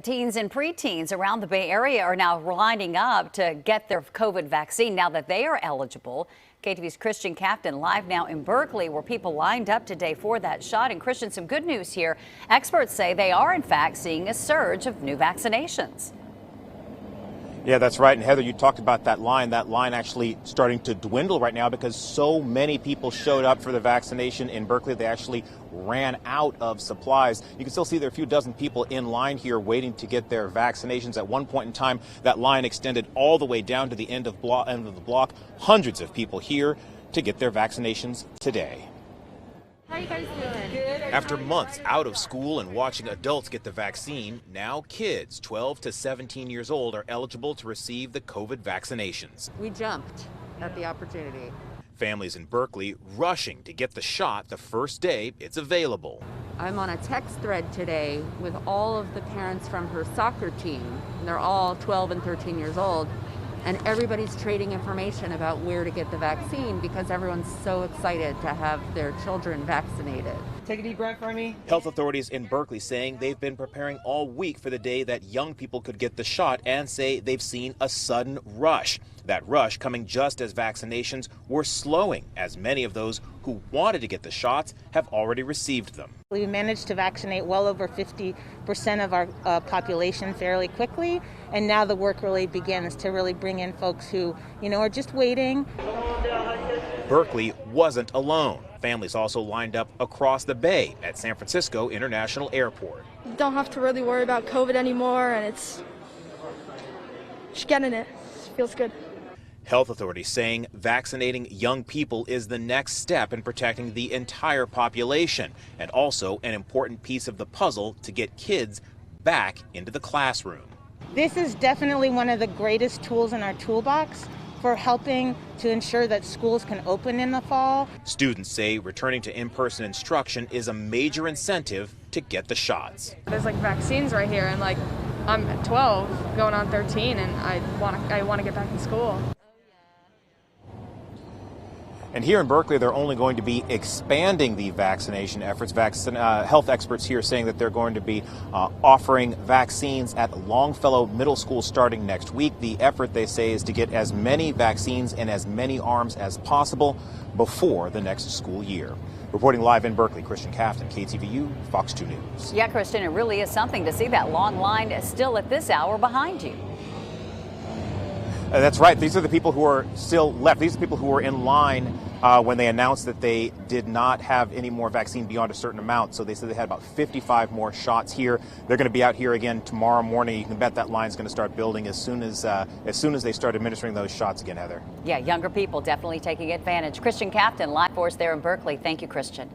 Teens and preteens around the Bay Area are now lining up to get their COVID vaccine now that they are eligible. KTVU's Christien Kafton live now in Berkeley, where people lined up today for that shot. And Christien, some good news here. Experts say they are in fact seeing a surge of new vaccinations. Yeah, that's right. And Heather, you talked about that line actually starting to dwindle right now because so many people showed up for the vaccination in Berkeley. They actually ran out of supplies. You can still see there are a few dozen people in line here waiting to get their vaccinations. At one point in time, that line extended all the way down to the end of the block. Hundreds of people here to get their vaccinations today. How are you guys doing? Good. After months out of school and watching adults get the vaccine, now kids 12 to 17 years old are eligible to receive the COVID vaccinations. We jumped at the opportunity. Families in Berkeley rushing to get the shot the first day it's available. I'm on a text thread today with all of the parents from her soccer team. And they're all 12 and 13 years old. And everybody's trading information about where to get the vaccine because everyone's so excited to have their children vaccinated. Take a deep breath for me. Health authorities in Berkeley saying they've been preparing all week for the day that young people could get the shot and say they've seen a sudden rush. That rush coming just as vaccinations were slowing, as many of those who wanted to get the shots have already received them. We managed to vaccinate well over 50% of our population fairly quickly, and now the work really begins to really bring in folks who, are just waiting. Berkeley wasn't alone. Families also lined up across the bay at San Francisco International Airport. You don't have to really worry about COVID anymore, and it's just getting it. It feels good. Health authorities saying vaccinating young people is the next step in protecting the entire population and also an important piece of the puzzle to get kids back into the classroom. This is definitely one of the greatest tools in our toolbox for helping to ensure that schools can open in the fall. Students say returning to in-person instruction is a major incentive to get the shots. There's vaccines right here, and I'm 12 going on 13, and I want to get back in school. And here in Berkeley, they're only going to be expanding the vaccination efforts. Health experts here saying that they're going to be offering vaccines at Longfellow Middle School starting next week. The effort, they say, is to get as many vaccines in as many arms as possible before the next school year. Reporting live in Berkeley, Christien Kafton, KTVU, Fox 2 News. Yeah, Christien, it really is something to see that long line still at this hour behind you. That's right. These are the people who are still left. These are people who were in line when they announced that they did not have any more vaccine beyond a certain amount. So they said they had about 55 more shots here. They're going to be out here again tomorrow morning. You can bet that line's going to start building as soon as they start administering those shots again, Heather. Yeah, younger people definitely taking advantage. Christien Kafton live for us there in Berkeley. Thank you, Christien.